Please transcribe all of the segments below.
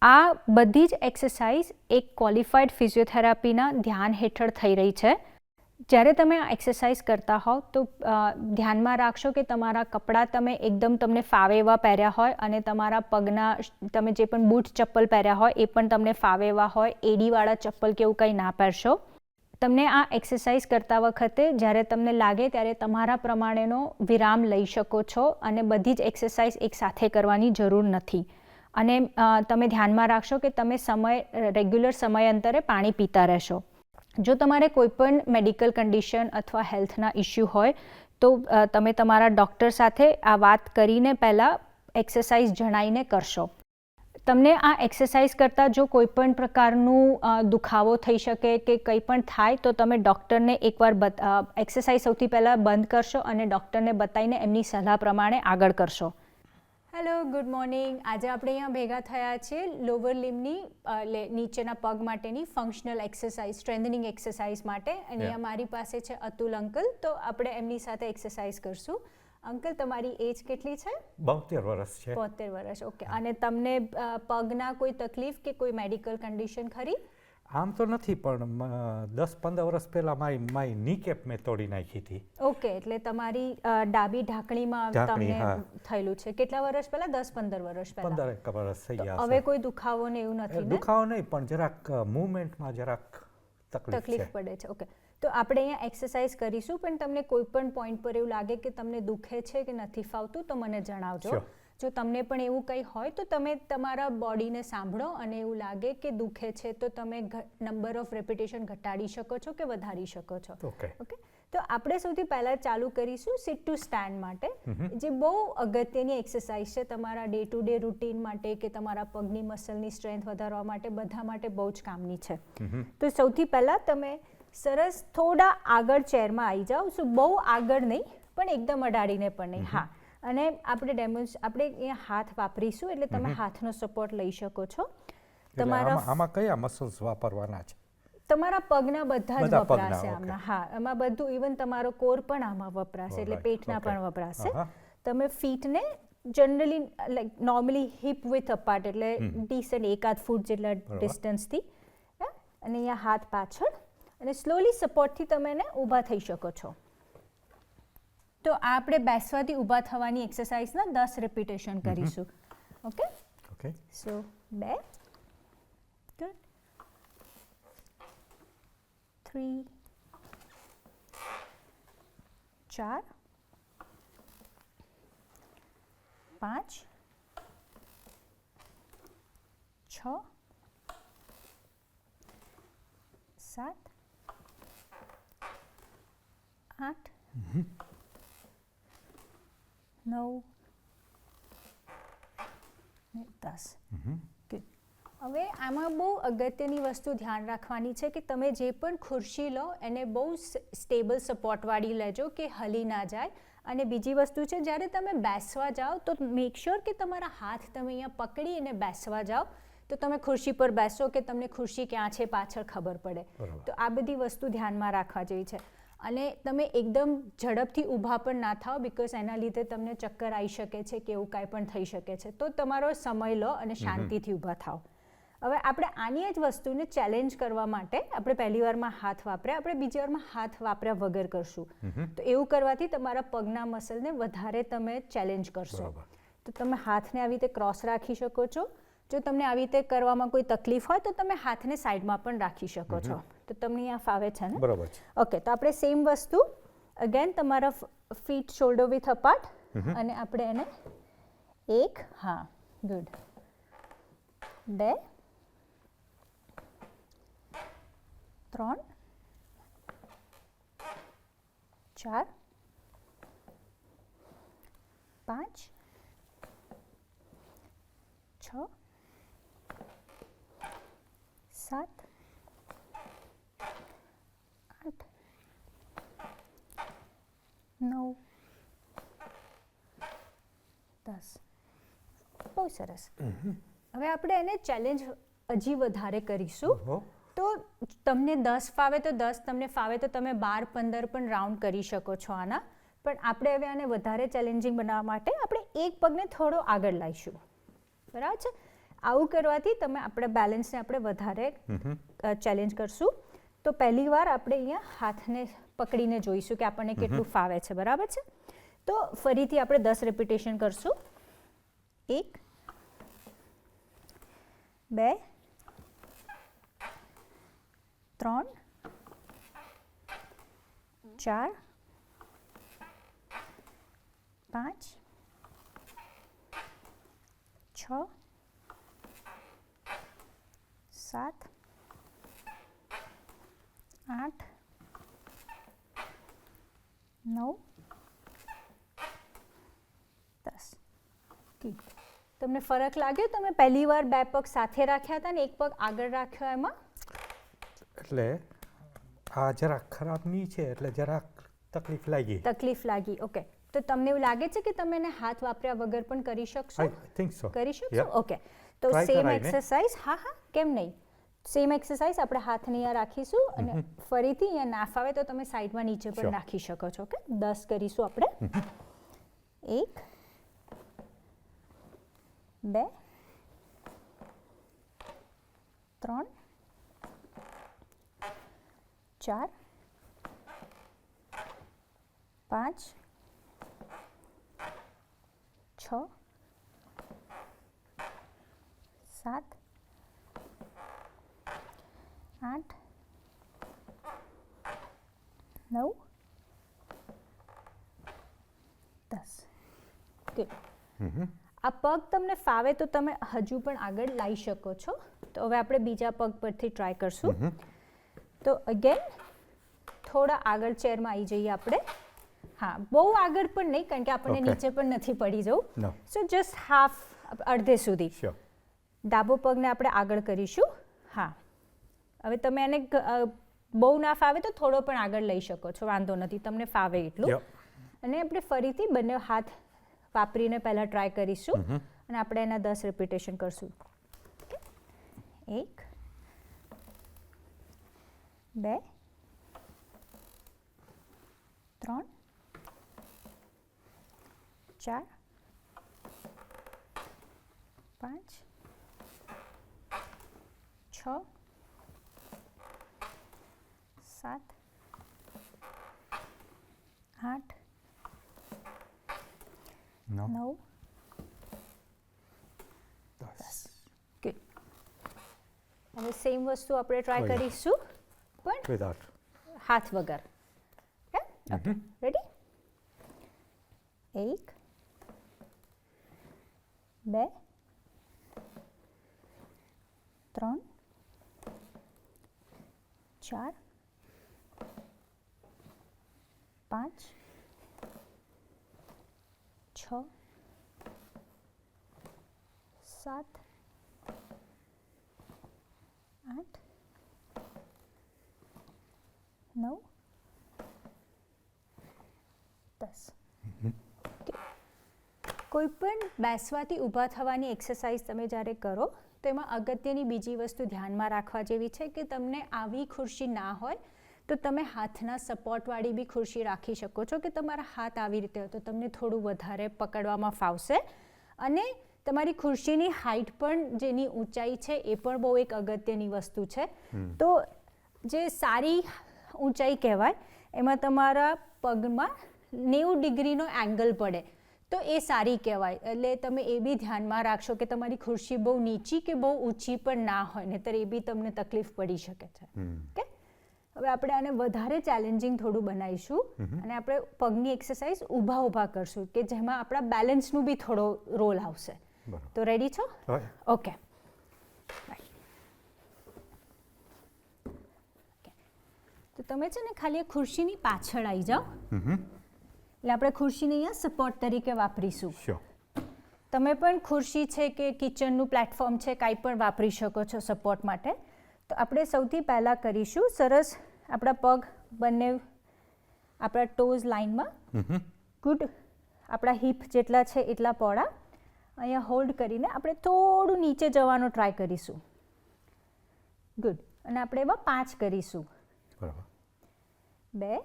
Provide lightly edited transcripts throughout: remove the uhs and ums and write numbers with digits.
આ બધી જ એક્સરસાઇઝ એક ક્વોલિફાઈડ ફિઝિયોથેરાપીના ધ્યાન હેઠળ થઈ રહી છે. જ્યારે તમે આ એક્સરસાઇઝ કરતા હોવ તો ધ્યાનમાં રાખશો કે તમારા કપડાં તમે એકદમ તમને ફાવે એવા પહેર્યા હોય અને તમારા પગના તમે જે પણ બૂટ ચપ્પલ પહેર્યા હોય એ પણ તમને ફાવે એવા હોય. એડીવાળા ચપ્પલ કે એવું કંઈ ના પહેરશો. તમને આ એક્સરસાઇઝ કરતા વખતે જ્યારે તમને લાગે ત્યારે તમારા પ્રમાણેનો વિરામ લઈ શકો છો અને બધી જ એક્સરસાઇઝ એકસાથે કરવાની જરૂર નથી. અને તમે ધ્યાનમાં રાખશો કે તમે રેગ્યુલર સમયાંતરે પાણી પીતા રહેશો. જો તમારે કોઈપણ મેડિકલ કન્ડિશન અથવા હેલ્થના ઇસ્યુ હોય તો તમે તમારા ડૉક્ટર સાથે આ વાત કરીને પહેલાં એક્સરસાઇઝ જણાવીને કરશો. તમને આ એક્સરસાઇઝ કરતાં જો કોઈપણ પ્રકારનું દુખાવો થઈ શકે કે કંઈ પણ થાય તો તમે ડૉક્ટરને એકવાર એક્સરસાઇઝ સૌથી પહેલાં બંધ કરશો અને ડૉક્ટરને બતાવીને એમની સલાહ પ્રમાણે આગળ કરશો. Hello, good morning. આજે આપણે અહીંયા ભેગા થયા છીએ લોવર લિમ્બની નીચેના પગ માટેની ફંક્શનલ એક્સરસાઇઝ, સ્ટ્રેન્થનિંગ એક્સરસાઇઝ માટે. અને અહીંયા મારી પાસે છે અતુલ અંકલ, તો આપણે એમની સાથે એક્સરસાઇઝ કરશું. અંકલ, તમારી એજ કેટલી છે? 72 વર્ષ છે. 72 વર્ષ, ઓકે. અને તમને પગના કોઈ તકલીફ કે કોઈ મેડિકલ કન્ડિશન ખરી? આમ તો નથી, પણ 10-15 વર્ષ પહેલા મારી નીકેપ મેં તોડી નાખી હતી. ઓકે, એટલે તમારી ડાબી ઢાંકણીમાં તમને થયેલું છે. કેટલા વર્ષ પહેલા? 10-15 વર્ષ પહેલા. 15 વર્ષ થઈ ગયા. હવે કોઈ દુખાવો ને એવું નથી? દુખાવો નહીં, પણ જરાક મૂવમેન્ટમાં જરાક તકલીફ પડે છે. ઓકે, તો આપણે અહીંયા એક્સરસાઇઝ કરીશું, પણ તમને કોઈ પણ પોઈન્ટ પર એવું લાગે કે તમને દુખે છે કે નથી ફાવતું તો મને જણાવજો. જો તમને પણ એવું કંઈ હોય તો તમે તમારા બોડીને સાંભળો અને એવું લાગે કે દુખે છે તો તમે નંબર ઓફ રેપિટેશન ઘટાડી શકો છો કે વધારી શકો છો. ઓકે, તો આપણે સૌથી પહેલાં ચાલુ કરીશું સિટ ટુ સ્ટેન્ડ માટે, જે બહુ અગત્યની એક્સરસાઇઝ છે તમારા ડે ટુ ડે રૂટીન માટે કે તમારા પગની મસલની સ્ટ્રેન્થ વધારવા માટે, બધા માટે બહુ જ કામની છે. તો સૌથી પહેલાં તમે સરસ થોડા આગળ ચેરમાં આવી જાઓ. બહુ આગળ નહીં, પણ એકદમ અડાડીને પણ નહીં. હા, અને આપણે અહીંયા હાથ વાપરીશું એટલે તમે હાથનો સપોર્ટ લઈ શકો છો. આમાં કયા મસલ્સ વાપરવાના છે? તમારા પગના બધા જ વપરાશે આમાં. હા, એમાં બધું, ઇવન તમારો કોર પણ આમાં વપરાશે, એટલે પેટના પણ વપરાશે. તમે ફીટને generally like normally hip with apart, એટલે ડીસન્ટ 1-8 ફૂટ જેટલા ડિસ્ટન્સથી, અને અહીંયા હાથ પાછળ, અને સ્લોલી સપોર્ટથી તમે એને ઊભા થઈ શકો છો. તો આ આપણે બેસવાથી ઊભા થવાની એક્સરસાઇઝના 10 રિપીટેશન કરીશું. ઓકે, સો 2, ગુડ, 3, 4, 5, 6, 7, 8, 9 ને 10. હવે આમાં બહુ અગત્યની વસ્તુ ધ્યાન રાખવાની છે કે તમે જે પણ ખુરશી લો એને બહુ સ્ટેબલ સપોર્ટવાળી લેજો કે હલી ના જાય. અને બીજી વસ્તુ છે, જ્યારે તમે બેસવા જાઓ તો મેક શ્યોર કે તમારા હાથ તમે અહીંયા પકડી અને બેસવા જાઓ તો તમે ખુરશી પર બેસો કે તમને ખુરશી ક્યાં છે પાછળ ખબર પડે. તો આ બધી વસ્તુ ધ્યાનમાં રાખવા જેવી છે. અને તમે એકદમ ઝડપથી ઊભા પણ ના થાઓ, બિકોઝ એના લીધે તમને ચક્કર આવી શકે છે કે એવું કાંઈ પણ થઈ શકે છે. તો તમારો સમય લો અને શાંતિથી ઊભા થાઓ. હવે આપણે આની જ વસ્તુને ચેલેન્જ કરવા માટે આપણે પહેલી વારમાં હાથ વાપર્યા, આપણે બીજી વારમાં હાથ વાપર્યા વગર કરશું. તો એવું કરવાથી તમારા પગના મસલને વધારે તમે ચેલેન્જ કરશો. તો તમે હાથને આવી રીતે ક્રોસ રાખી શકો છો. જો તમને આવી રીતે કરવામાં કોઈ તકલીફ હોય તો તમે હાથને સાઈડમાં પણ રાખી શકો છો. તો તમને અહીંયા ફાવે છે ને? બરાબર છે. ઓકે, તો આપણે સેમ વસ્તુ અગેન તમારા ફીટ શોલ્ડર વિથ અપાર્ટ, અને આપણે એને 1, હા, ગુડ, 2, 3, 4, 5, 6, 7, 8, 9, 10. બહુ સરસ. હવે આપણે એને ચેલેન્જ હજી વધારે કરીશું. તો તમને 10 ફાવે તો 10, તમને ફાવે તો તમે 12-15 પણ રાઉન્ડ કરી શકો છો આના. પણ આપણે હવે આને વધારે ચેલેન્જિંગ બનાવવા માટે આપણે એક પગને થોડો આગળ લાવીશું. બરાબર છે? આવું કરવાથી તમે આપણે બેલેન્સને આપણે વધારે ચેલેન્જ કરશું. તો પહેલી વાર આપણે અહીંયા હાથને પકડીને જોઈશું કે આપણને કેટલું ફાવે છે, બરાબર છે. તો ફરીથી આપણે 10 રેપિટેશન કરશું. 1 2 3 4 5 6 7 8 9 10. તમને ફરક લાગ્યો? તમે પહેલી વાર 2 પગ સાથે રાખ્યા હતા ને 1 પગ આગળ રાખ્યો એમાં? એટલે આ જરાક ખરાબ ની છે એટલે જરાક તકલીફ લાગી. ઓકે. તો તમને એવું લાગે છે કે તમે એને હાથ વાપર્યા વગર પણ કરી શકશો? I think so. કરી શકશો? ઓકે. તો સેમ એક્સરસાઇઝ, હા કેમ નહીં, સેમ એક્સરસાઇઝ આપણે હાથને અહીંયા રાખીશું અને ફરીથી અહીંયા ના ફાવે તો તમે સાઈડમાં નીચે પણ રાખી શકો છો. ઓકે. 10 કરીશું આપણે. 1 2 3 4 5 6 7 8 9 10. ગુડ. આ પગ તમને ફાવે તો તમે હજુ પણ આગળ લાવી શકો છો. તો હવે આપણે બીજા પગ પરથી ટ્રાય કરશું. તો અગેન થોડા આગળ ચેરમાં આવી જઈએ આપણે. હા, બહુ આગળ પણ નહીં કારણ કે આપણને નીચે પણ નથી પડી જવું. સો જસ્ટ હાફ, અડધે સુધી. ડાબો પગને આપણે આગળ કરીશું. હા, હવે તમે એને બહુ ના ફાવે તો થોડો પણ આગળ લઈ શકો છો, વાંધો નથી, તમને ફાવે એટલું. અને આપણે ફરીથી બંને હાથ વાપરીને પહેલાં ટ્રાય કરીશું અને આપણે એના 10 રેપિટેશન કરશું. 1 2 3 4 5 6 7 8 9 10. ગુડ. હવે સેમ વસ્તુ આપણે ટ્રાય કરીશું પણ હાથ વગર. Okay, ready? 1 2 3 4 5 6 7 8 9 10. કોઈ પણ બેસવાથી ઊભા થવાની એક્સરસાઇઝ તમે જ્યારે કરો તો એમાં અગત્યની બીજી વસ્તુ ધ્યાનમાં રાખવા જેવી છે કે તમને આવી ખુરશી ના હોય તો તમે હાથના સપોર્ટવાળી બી ખુરશી રાખી શકો છો કે તમારા હાથ આવી રીતે હોય તો તમને થોડું વધારે પકડવામાં ફાવશે. અને તમારી ખુરશીની હાઇટ પણ, જેની ઊંચાઈ છે એ પણ બહુ એક અગત્યની વસ્તુ છે. તો જે સારી ઊંચાઈ કહેવાય એમાં તમારા પગમાં 90 ડિગ્રીનો એંગલ પડે તો એ સારી કહેવાય. એટલે તમે એ બી ધ્યાનમાં રાખશો કે તમારી ખુરશી બહુ નીચી કે બહુ ઊંચી પણ ના હોય, નહીંતર એ બી તમને તકલીફ પડી શકે છે. ઓકે. હવે આપણે આને વધારે ચેલેન્જિંગ થોડું બનાવીશું અને આપણે પગની એક્સરસાઇઝ ઊભા કરશું કે જેમાં આપણા બેલેન્સનું બી થોડો રોલ આવશે. તો રેડી છો? ઓકે. તો તમે છે ને ખાલી ખુરશીની પાછળ આવી જાઓ. એટલે આપણે ખુરશીને અહીંયા સપોર્ટ તરીકે વાપરીશું. તમે પણ ખુરશી છે કે કિચનનું પ્લેટફોર્મ છે કાંઈ પણ વાપરી શકો છો સપોર્ટ માટે. તો આપણે સૌથી પહેલાં કરીશું સરસ આપણા પગ બંને આપણા ટોઝ લાઇનમાં. ગુડ. આપણા હિપ જેટલા છે એટલા પહોળા અહીંયા હોલ્ડ કરીને આપણે થોડું નીચે જવાનો ટ્રાય કરીશું. ગુડ. અને આપણે એમાં 5 કરીશું. 2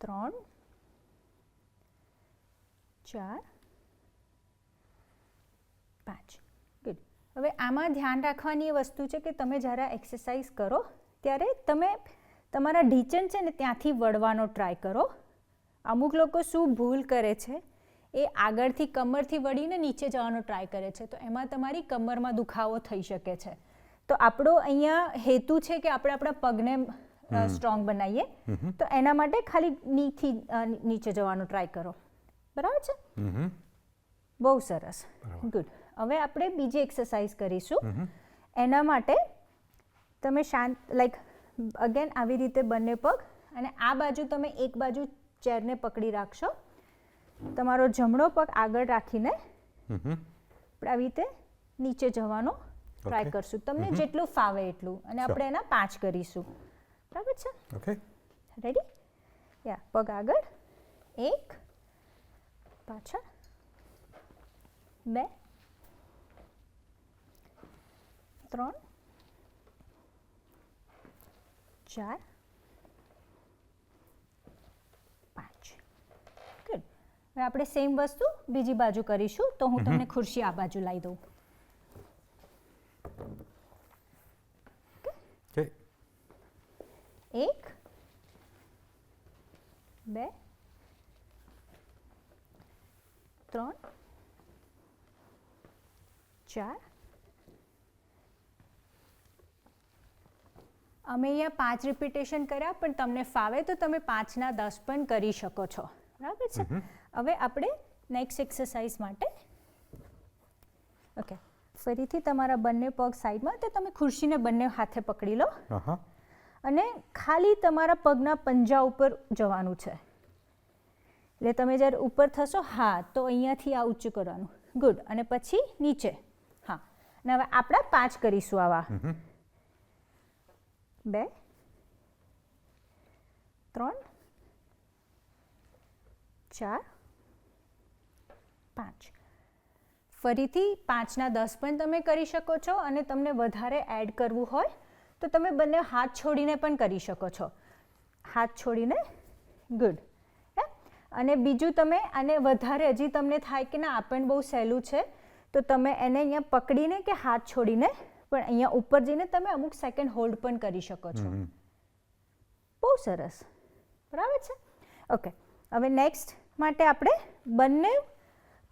3 4 5. ગુડ. હવે આમાં ધ્યાન રાખવાની એ વસ્તુ છે કે તમે જ્યારે એક્સરસાઇઝ કરો ત્યારે તમે તમારા ઢીંચણ છે ને ત્યાંથી વળવાનો ટ્રાય કરો. અમુક લોકો શું ભૂલ કરે છે એ આગળથી કમરથી વળીને નીચે જવાનો ટ્રાય કરે છે, તો એમાં તમારી કમરમાં દુખાવો થઈ શકે છે. તો આપણો અહીંયા હેતુ છે કે આપણે આપણા પગને સ્ટ્રોંગ બનાવીએ, તો એના માટે ખાલી નીચે જવાનો ટ્રાય કરો. બરાબર છે? બહુ સરસ. ગુડ. હવે આપણે બીજી એક્સરસાઇઝ કરીશું. એના માટે તમે શાંત લાઈક અગેન આવી રીતે બંને પગ, અને આ બાજુ તમે એક બાજુ ચેરને પકડી રાખશો, તમારો જમણો પગ આગળ રાખીને આપણે આવી રીતે નીચે જવાનો ટ્રાય કરશું, તમને જેટલું ફાવે એટલું, અને આપણે એના 5 કરીશું. બરાબર છે? ઓકે. રેડી? યા, પગ આગળ, 1, પાછળ, 2, 3, 4, 5. ગુડ. હવે આપણે સેમ વસ્તુ બીજી બાજુ કરીશું, તો હું તમને ખુરશી આ બાજુ લાવી દઉં. ઓકે. 1, 2, 3, 4. અમે અહીંયા 5 રિપીટેશન કર્યા, પણ તમને ફાવે તો તમે 5ના 10 પણ કરી શકો છો. બરાબર છે? હવે આપણે નેક્સ્ટ એક્સરસાઇઝ માટે ઓકે, ફરીથી તમારા બંને પગ સાઈડમાં, તો તમે ખુરશીને બંને હાથે પકડી લો અને ખાલી તમારા પગના પંજા ઉપર જવાનું છે. એટલે તમે જ્યારે ઉપર થશો, હા, તો અહીંયાથી આ ઊંચું કરવાનું. ગુડ. અને પછી નીચે. હા. અને હવે આપણે 5 કરીશું આવા. 2, 3, 4, 5. ફરીથી 5ના 10 પણ તમે કરી શકો છો, અને તમને વધારે એડ કરવું હોય તો તમે બંને હાથ છોડીને પણ કરી શકો છો. હાથ છોડીને. ગુડ. અને બીજું તમે આને વધારે હજી તમને થાય કે ના આ પણ બહુ સહેલું છે, તો તમે એને અહીંયા પકડીને કે હાથ છોડીને પણ અહીંયા ઉપર જઈને તમે અમુક સેકન્ડ હોલ્ડ પણ કરી શકો છો. બહુ સરસ. બરાબર છે? ઓકે. હવે નેક્સ્ટ માટે આપણે બંને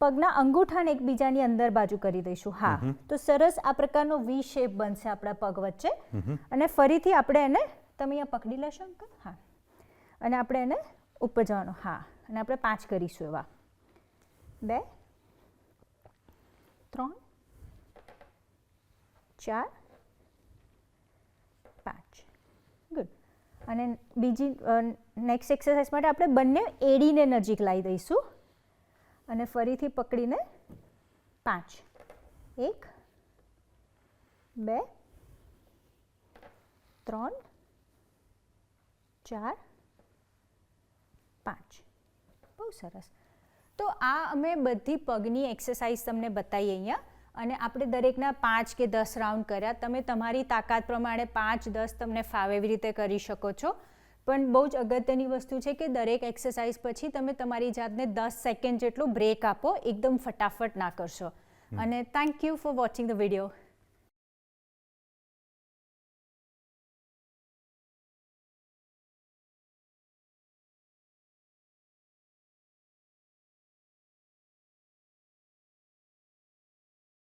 પગના અંગૂઠાને એકબીજાની અંદર બાજુ કરી દઈશું. હા. તો સરસ આ પ્રકારનો વી શેપ બનશે આપણા પગ વચ્ચે. અને ફરીથી આપણે એને તમે અહીંયા પકડી લેશો અંકલ. હા. અને આપણે એને ઉપર જવાનું. હા. અને આપણે 5 કરીશું એવા. 2, 3, 4, 5. ગુડ. અને બીજી નેક્સ્ટ એક્સરસાઇઝ માટે આપણે બંને એડીને નજીક લાવી દઈશું, અને ફરીથી પકડીને 5. 1, 2, 3, 4, 5. બહુ સરસ. તો આ અમે બધી પગની એક્સરસાઇઝ તમને બતાવી અહીંયા, અને આપણે દરેકના 5 કે 10 રાઉન્ડ કર્યા. તમે તમારી તાકાત પ્રમાણે 5, 10 તમને ફાવે એવી રીતે કરી શકો છો. પણ બહુ જ અગત્યની વસ્તુ છે કે દરેક એક્સરસાઇઝ પછી તમે તમારી જાતને 10 સેકન્ડ જેટલું બ્રેક આપો, એકદમ ફટાફટ ના કરશો. અને thank you for watching the video.